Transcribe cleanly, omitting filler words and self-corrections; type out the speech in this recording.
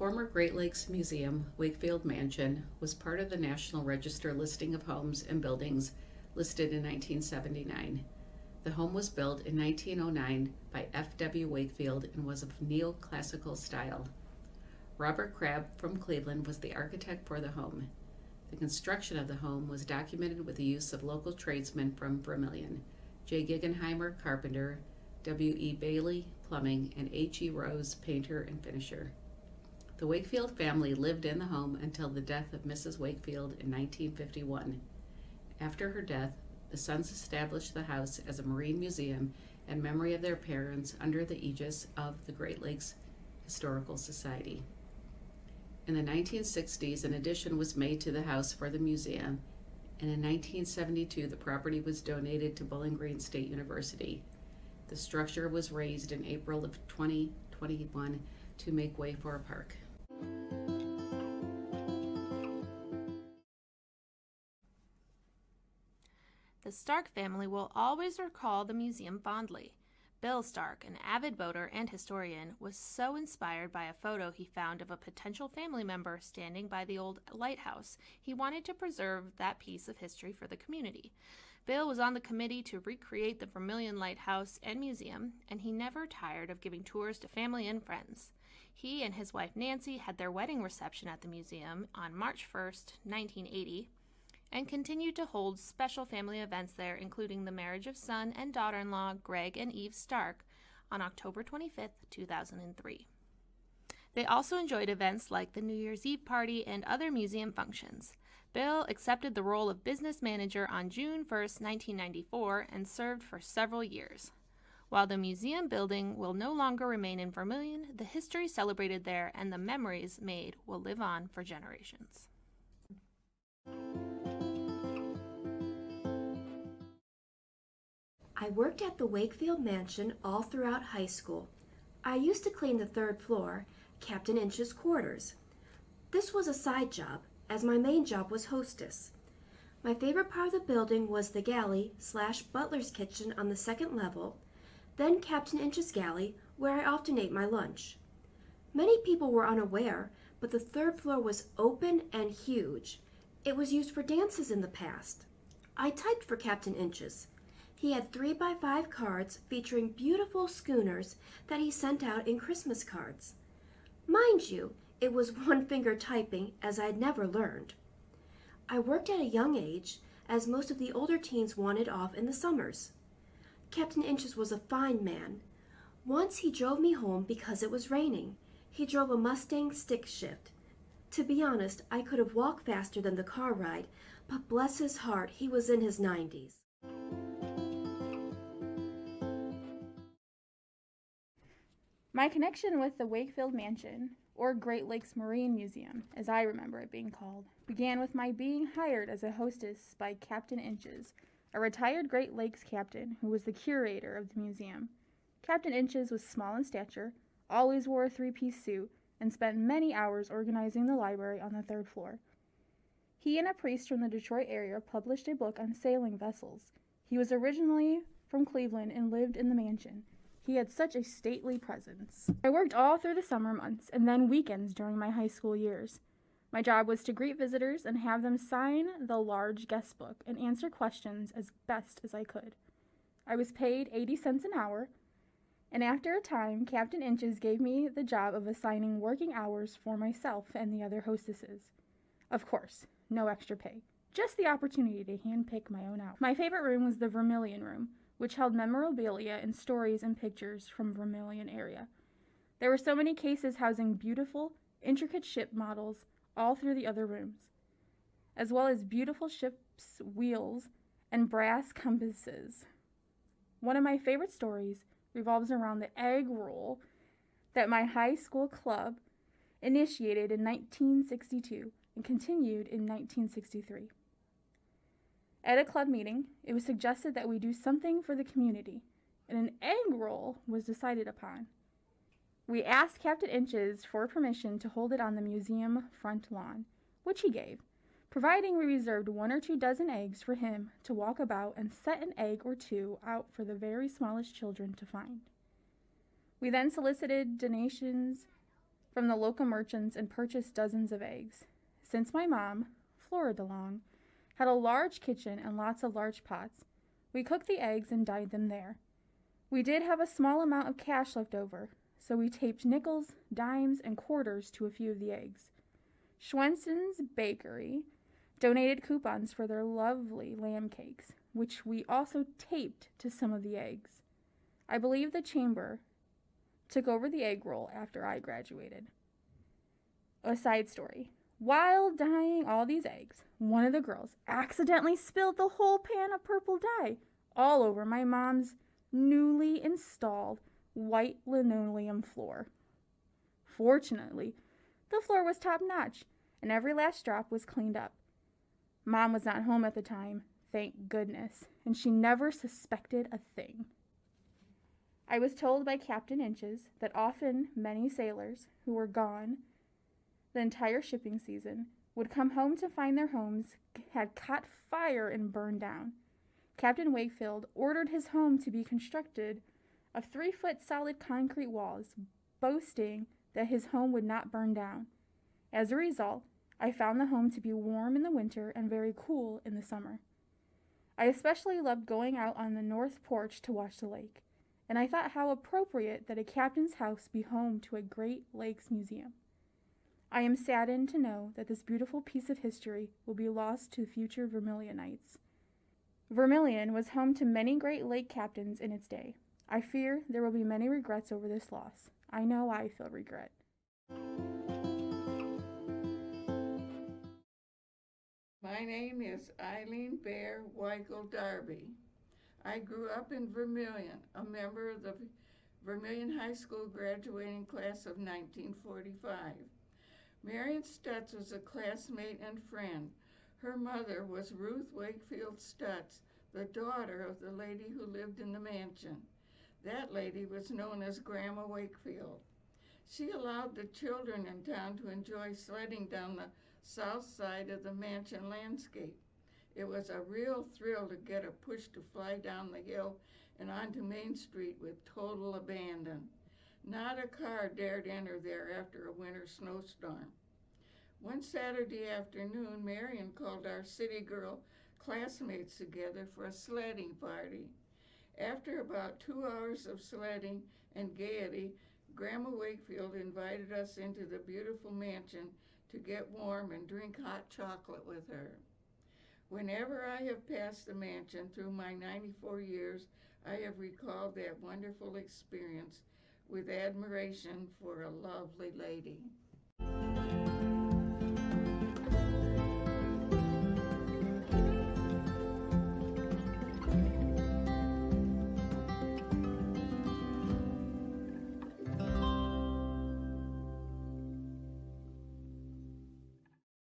former Great Lakes Museum, Wakefield Mansion, was part of the National Register listing of homes and buildings listed in 1979. The home was built in 1909 by F.W. Wakefield and was of neoclassical style. Robert Crabb from Cleveland was the architect for the home. The construction of the home was documented with the use of local tradesmen from Vermilion: J. Guggenheimer, carpenter; W. E. Bailey, plumbing; and H. E. Rose, painter and finisher. The Wakefield family lived in the home until the death of Mrs. Wakefield in 1951. After her death, the sons established the house as a marine museum in memory of their parents under the aegis of the Great Lakes Historical Society. In the 1960s, an addition was made to the house for the museum, and in 1972, the property was donated to Bowling Green State University. The structure was raised in April of 2021 to make way for a park. The Stark family will always recall the museum fondly. Bill Stark, an avid boater and historian, was so inspired by a photo he found of a potential family member standing by the old lighthouse, he wanted to preserve that piece of history for the community. Bill was on the committee to recreate the Vermilion Lighthouse and Museum, and he never tired of giving tours to family and friends. He and his wife Nancy had their wedding reception at the museum on March 1st, 1980, and continued to hold special family events there, including the marriage of son and daughter-in-law Greg and Eve Stark on October 25, 2003. They also enjoyed events like the New Year's Eve party and other museum functions. Bill accepted the role of business manager on June 1, 1994, and served for several years. While the museum building will no longer remain in Vermilion, the history celebrated there and the memories made will live on for generations. I worked at the Wakefield Mansion all throughout high school. I used to clean the third floor, Captain Inch's quarters. This was a side job, as my main job was hostess. My favorite part of the building was the galley/butler's kitchen on the second level, then Captain Inch's galley, where I often ate my lunch. Many people were unaware, but the third floor was open and huge. It was used for dances in the past. I typed for Captain Inch's. He had 3x5 cards featuring beautiful schooners that he sent out in Christmas cards. Mind you, it was one-finger typing, as I'd never learned. I worked at a young age, as most of the older teens wanted off in the summers. Captain Inches was a fine man. Once he drove me home because it was raining. He drove a Mustang stick shift. To be honest, I could have walked faster than the car ride, but bless his heart, he was in his 90s. My connection with the Wakefield Mansion, or Great Lakes Marine Museum, as I remember it being called, began with my being hired as a hostess by Captain Inches, a retired Great Lakes captain who was the curator of the museum. Captain Inches was small in stature, always wore a three-piece suit, and spent many hours organizing the library on the third floor. He and a priest from the Detroit area published a book on sailing vessels. He was originally from Cleveland and lived in the mansion. He had such a stately presence. I worked all through the summer months and then weekends during my high school years. My job was to greet visitors and have them sign the large guest book and answer questions as best as I could. I was paid 80 cents an hour, and after a time, Captain Inches gave me the job of assigning working hours for myself and the other hostesses. Of course, no extra pay, just the opportunity to handpick my own hours. My favorite room was the Vermilion Room, which held memorabilia and stories and pictures from Vermilion area. There were so many cases housing beautiful, intricate ship models all through the other rooms, as well as beautiful ship's wheels and brass compasses. One of my favorite stories revolves around the egg roll that my high school club initiated in 1962 and continued in 1963. At a club meeting, it was suggested that we do something for the community, and an egg roll was decided upon. We asked Captain Inches for permission to hold it on the museum front lawn, which he gave, providing we reserved 1 or 2 dozen eggs for him to walk about and set an egg or two out for the very smallest children to find. We then solicited donations from the local merchants and purchased dozens of eggs. Since my mom, Flora DeLong, had a large kitchen and lots of large pots, we cooked the eggs and dyed them there. We did have a small amount of cash left over, so we taped nickels, dimes, and quarters to a few of the eggs. Schwenson's Bakery donated coupons for their lovely lamb cakes, which we also taped to some of the eggs. I believe the chamber took over the egg roll after I graduated. A side story. While dyeing all these eggs, one of the girls accidentally spilled the whole pan of purple dye all over my mom's newly installed white linoleum floor. Fortunately, the floor was top-notch, and every last drop was cleaned up. Mom was not home at the time, thank goodness, and she never suspected a thing. I was told by Captain Inches that often many sailors who were gone the entire shipping season would come home to find their homes had caught fire and burned down. Captain Wakefield ordered his home to be constructed of 3-foot solid concrete walls, boasting that his home would not burn down. As a result, I found the home to be warm in the winter and very cool in the summer. I especially loved going out on the north porch to watch the lake, and I thought how appropriate that a captain's house be home to a Great Lakes museum. I am saddened to know that this beautiful piece of history will be lost to future Vermilionites. Vermilion was home to many Great Lake captains in its day. I fear there will be many regrets over this loss. I know I feel regret. My name is Eileen Bear Weichel Darby. I grew up in Vermilion, a member of the Vermilion High School graduating class of 1945. Marion Stutz was a classmate and friend. Her mother was Ruth Wakefield Stutz, the daughter of the lady who lived in the mansion. That lady was known as Grandma Wakefield. She allowed the children in town to enjoy sledding down the south side of the mansion landscape. It was a real thrill to get a push to fly down the hill and onto Main Street with total abandon. Not a car dared enter there after a winter snowstorm. One Saturday afternoon, Marion called our city girl classmates together for a sledding party. After about 2 hours of sledding and gaiety, Grandma Wakefield invited us into the beautiful mansion to get warm and drink hot chocolate with her. Whenever I have passed the mansion through my 94 years, I have recalled that wonderful experience with admiration for a lovely lady.